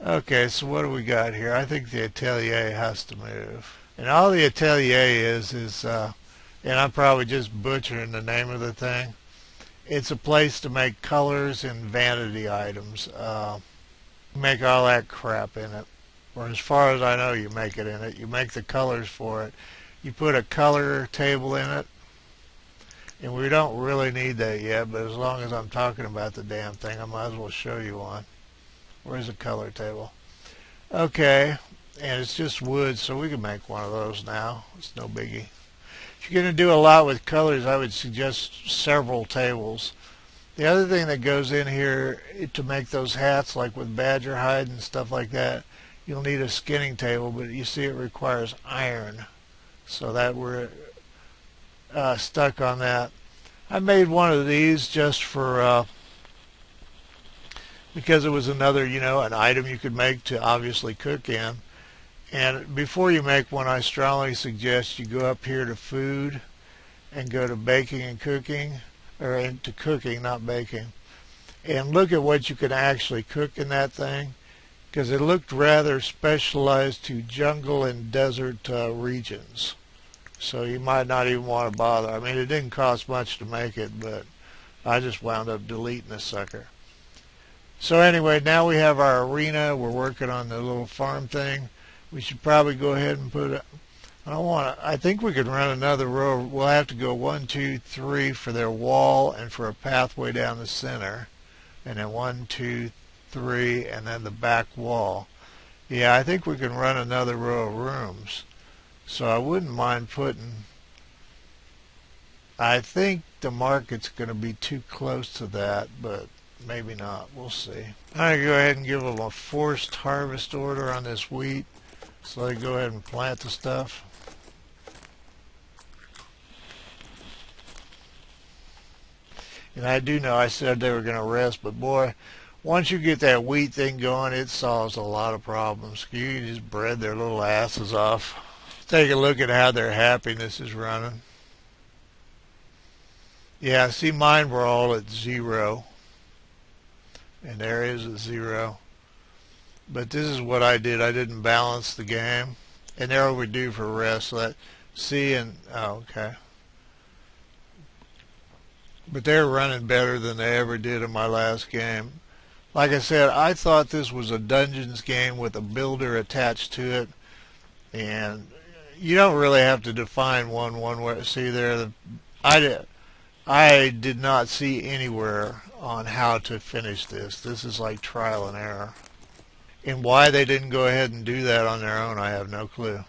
Okay, so what do we got here? I think the Atelier has to move. And all the Atelier is, and I'm probably just butchering the name of the thing. It's a place to make colors and vanity items. Make all that crap in it. Or as far as I know, you make it in it. You make the colors for it. You put a color table in it. And we don't really need that yet, but as long as I'm talking about the damn thing, I might as well show you one. Where's the color table? Okay, and it's just wood, so we can make one of those now. It's no biggie. If you're going to do a lot with colors, I would suggest several tables. The other thing that goes in here to make those hats, like with badger hide and stuff like that, you'll need a skinning table, but you see it requires iron. So that we're stuck on that. I made one of these just for because it was another, an item you could make to obviously cook in. And before you make one, I strongly suggest you go up here to food and go to baking and cooking, or into cooking, not baking, and look at what you can actually cook in that thing, because it looked rather specialized to jungle and desert regions. So you might not even want to bother. I mean, it didn't cost much to make it, but I just wound up deleting the sucker. So anyway, now we have our arena. We're working on the little farm thing. We should probably go ahead and put it. I think we could run another row. We'll have to go 1, 2, 3 for their wall and for a pathway down the center. And then 1, 2, 3, and then the back wall. Yeah, I think we can run another row of rooms. So I wouldn't mind putting, I think the market's going to be too close to that, but maybe not. We'll see. I'm going to go ahead and give them a forced harvest order on this wheat. So they go ahead and plant the stuff. And I do know I said they were going to rest, but boy, once you get that wheat thing going, it solves a lot of problems. You can just bread their little asses off. Take a look at how their happiness is running. Yeah, see, mine were all at 0. And there is at 0. But this is what I did. I didn't balance the game. And they're overdue for rest. So that, see, and, oh, okay. But they're running better than they ever did in my last game. Like I said, I thought this was a Dungeons game with a builder attached to it. And you don't really have to define one way. See there, I did not see anywhere on how to finish this. This is like trial and error. And why they didn't go ahead and do that on their own, I have no clue.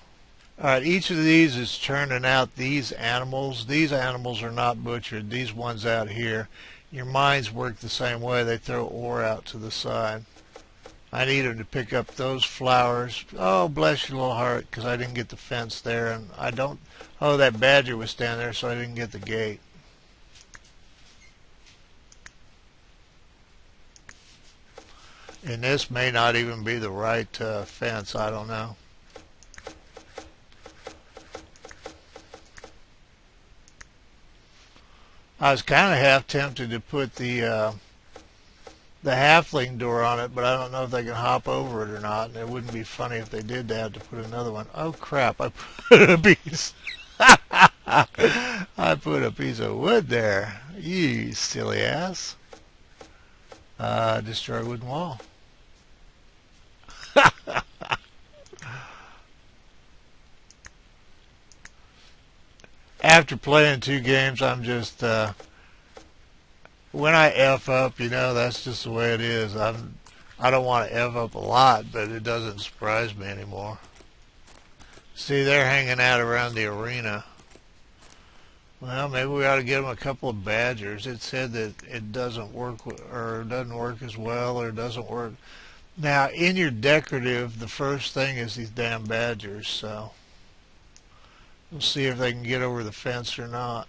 Alright, each of these is churning out these animals. These animals are not butchered. These ones out here, your mines work the same way. They throw ore out to the side. I need them to pick up those flowers. Oh, bless your little heart, because I didn't get the fence there. And I don't, oh, that badger was standing there, so I didn't get the gate. And this may not even be the right fence. I don't know. I was kind of half tempted to put the halfling door on it, but I don't know if they can hop over it or not. And it wouldn't be funny if they did have to put another one. Oh crap! I put a piece. I put a piece of wood there. You silly ass. Destroy wooden wall. After playing 2 games, I'm just when I F up, that's just the way it is. I don't want to F up a lot, but it doesn't surprise me anymore. See, they're hanging out around the arena. Well, maybe we ought to get them a couple of badgers. It said that it doesn't work, or doesn't work as well, or doesn't work. Now, in your decorative, the first thing is these damn badgers, so we'll see if they can get over the fence or not.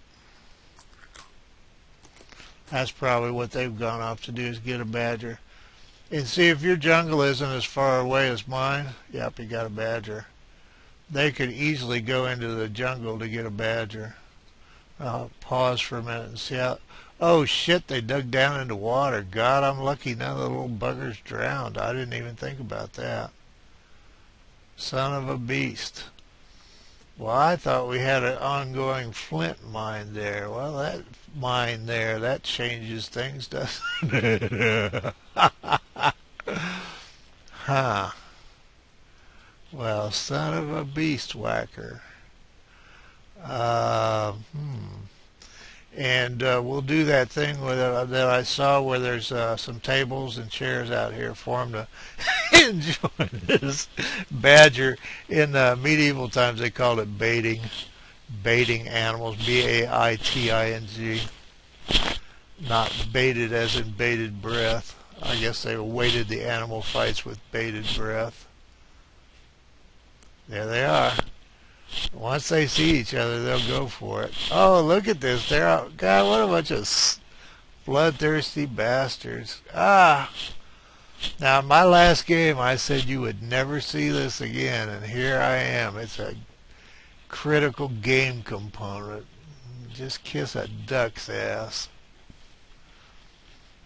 That's probably what they've gone off to do, is get a badger. And see, if your jungle isn't as far away as mine, yep, you got a badger. They could easily go into the jungle to get a badger. I'll pause for a minute and see how... Oh shit, they dug down into water. God, I'm lucky none of the little buggers drowned. I didn't even think about that. Son of a beast. Well, I thought we had an ongoing flint mine there. Well, that mine there, that changes things, doesn't it? Huh. Well, son of a beast whacker. And we'll do that thing that I saw where there's some tables and chairs out here for them to enjoy this badger. In medieval times, they called it baiting animals, B-A-I-T-I-N-G, not baited as in bated breath. I guess they weighted the animal fights with bated breath. There they are. Once they see each other, they'll go for it. Oh, look at this. They're out. God, what a bunch of bloodthirsty bastards. Ah. Now, my last game, I said you would never see this again, and here I am. It's a critical game component. Just kiss a duck's ass.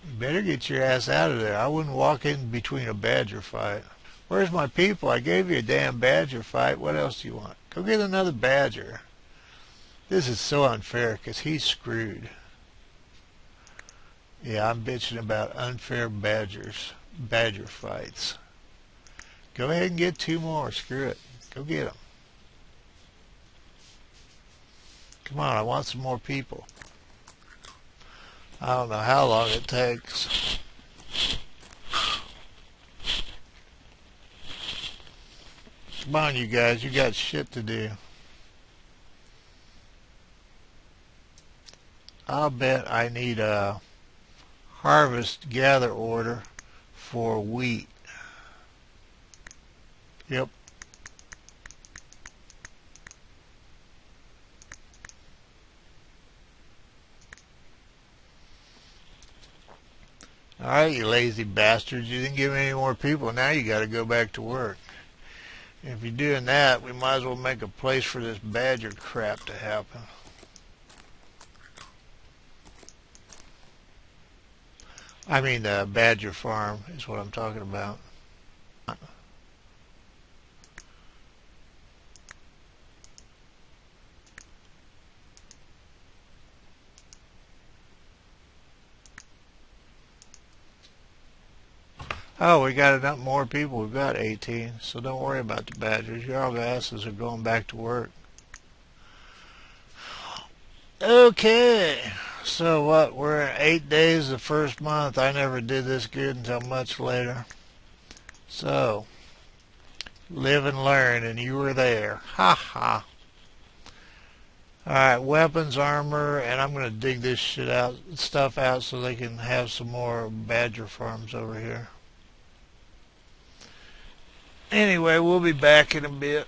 You better get your ass out of there. I wouldn't walk in between a badger fight. Where's my people? I gave you a damn badger fight. What else do you want? Go get another badger. This is so unfair because he's screwed. Yeah, I'm bitching about unfair badger fights. Go ahead and get two more. Screw it. Go get them. Come on, I want some more people. I don't know how long it takes. Come on, you guys. You got shit to do. I'll bet I need a harvest gather order for wheat. Yep. All right, you lazy bastards. You didn't give me any more people. Now you got to go back to work. If you're doing that, we might as well make a place for this badger crap to happen. I mean, the badger farm is what I'm talking about. Oh, we got enough more people. We've got 18, so don't worry about the badgers. Your old asses are going back to work. Okay, so what? We're in 8 days the first month. I never did this good until much later. So, live and learn, and you were there. Ha ha. Alright, weapons, armor, and I'm going to dig this stuff out so they can have some more badger farms over here. Anyway, we'll be back in a bit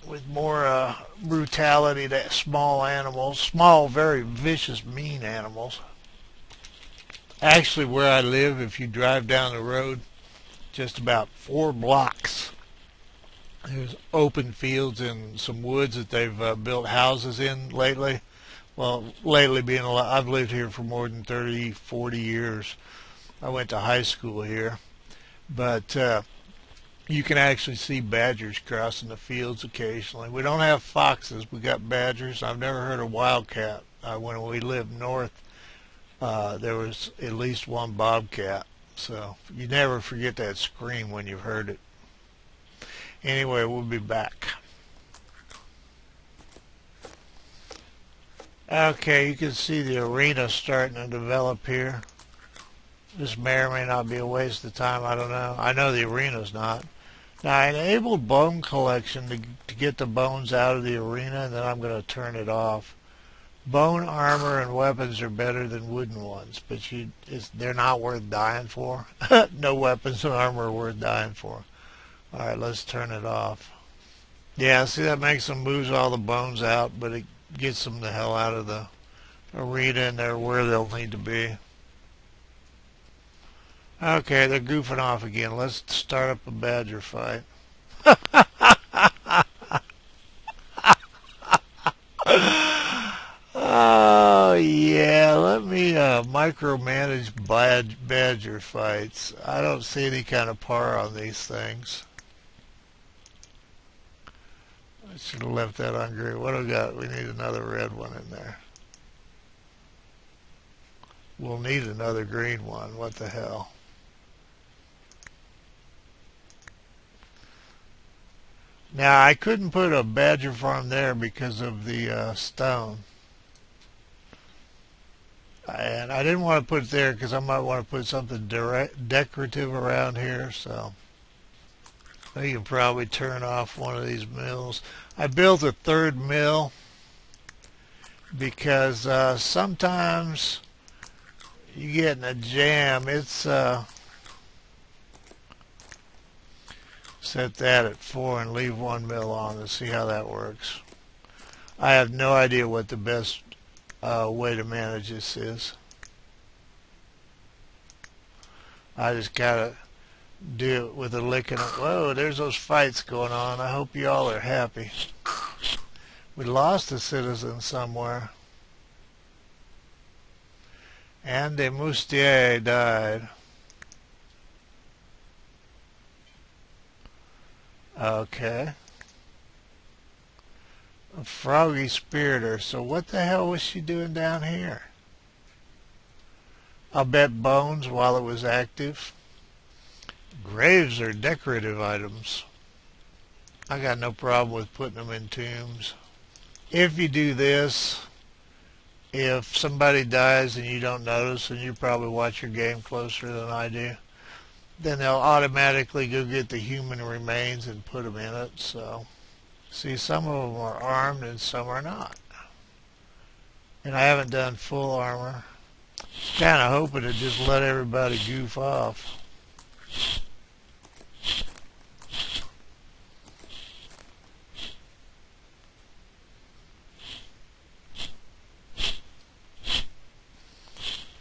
with more brutality to small animals. Small, very vicious, mean animals. Actually, where I live, if you drive down the road, just about 4 blocks, there's open fields and some woods that they've built houses in lately. Well, lately being a lot, I've lived here for more than 30, 40 years. I went to high school here. But you can actually see badgers crossing the fields occasionally. We don't have foxes. We got badgers. I've never heard a wildcat. When we lived north, there was at least one bobcat. So you never forget that scream when you've heard it. Anyway, we'll be back. Okay, you can see the arena starting to develop here. This may or may not be a waste of time. I don't know. I know the arena's not. Now, I enabled bone collection to get the bones out of the arena, and then I'm going to turn it off. Bone armor and weapons are better than wooden ones, but they're not worth dying for. No weapons and armor are worth dying for. All right, let's turn it off. Yeah, see, that makes them lose all the bones out, but it gets them the hell out of the arena, and they're where they'll need to be. Okay, they're goofing off again. Let's start up a badger fight. Oh, yeah, let me micromanage badger fights. I don't see any kind of par on these things. I should have left that on green. What do we got? We need another red one in there. We'll need another green one. What the hell? Now, I couldn't put a badger farm there because of the stone. And I didn't want to put it there because I might want to put something decorative around here. So you can probably turn off one of these mills. I built a third mill because sometimes you get in a jam. It's set that at 4 and leave one mill on and see how that works. I have no idea what the best way to manage this is. I just gotta do it with a lick and a, whoa, there's those fights going on. I hope you all are happy. We lost a citizen somewhere. And de Moustier died. Okay. A froggy spiriter. So what the hell was she doing down here? I'll bet bones while it was active. Graves are decorative items. I got no problem with putting them in tombs. If you do this, if somebody dies and you don't notice, and you probably watch your game closer than I do, then they'll automatically go get the human remains and put them in it. So, see, some of them are armed and some are not. And I haven't done full armor. Kind of hoping to just let everybody goof off.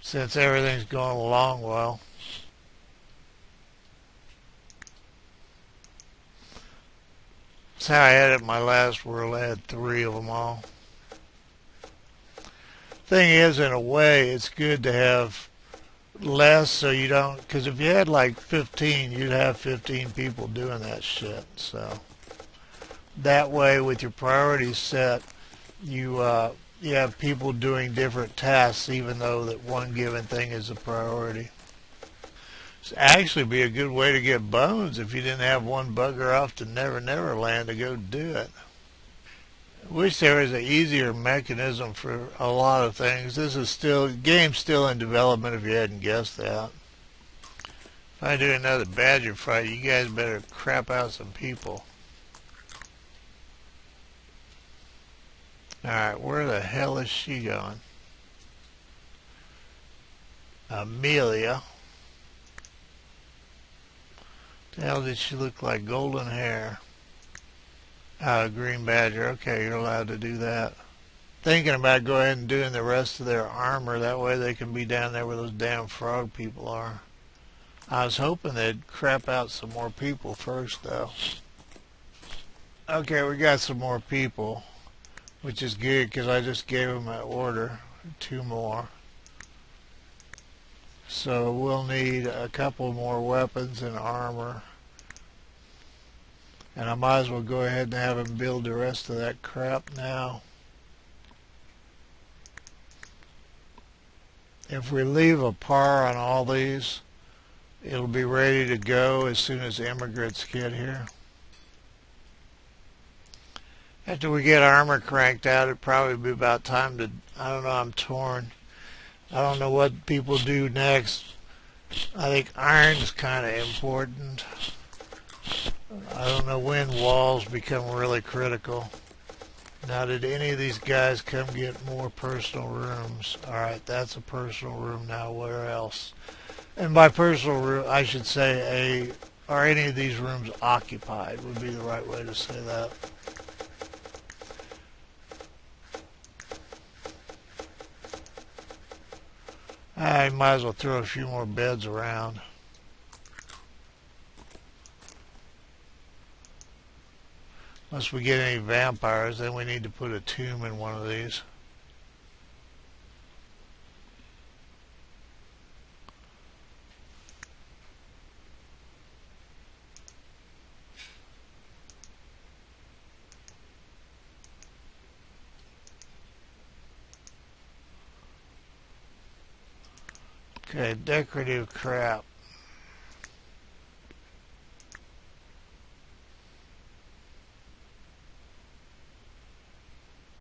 Since everything's going along well. That's how I had it in my last world. I had 3 of them all. Thing is, in a way, it's good to have less so you don't, because if you had like 15, you'd have 15 people doing that shit. So that way, with your priorities set, you have people doing different tasks, even though that one given thing is a priority. It's actually be a good way to get bones if you didn't have one bugger off to Never Never Land to go do it. I wish there was an easier mechanism for a lot of things. This is still, game's still in development if you hadn't guessed that. If I do another badger fight, you guys better crap out some people. Alright, where the hell is she going? Amelia. The hell did she look like? Golden hair. Green badger. Okay, you're allowed to do that. Thinking about going ahead and doing the rest of their armor. That way they can be down there where those damn frog people are. I was hoping they'd crap out some more people first, though. Okay, we got some more people, which is good because I just gave them an order. 2 more. So we'll need a couple more weapons and armor. And I might as well go ahead and have him build the rest of that crap now. If we leave a par on all these, it'll be ready to go as soon as immigrants get here. After we get armor cranked out, it'd probably be about time to, I don't know, I'm torn. I don't know what people do next. I think iron's kind of important. I don't know when walls become really critical. Now, did any of these guys come get more personal rooms? Alright, that's a personal room now. Where else? And by personal room, I should say are any of these rooms occupied would be the right way to say that. I might as well throw a few more beds around. Unless we get any vampires, then we need to put a tomb in one of these. Okay, decorative crap.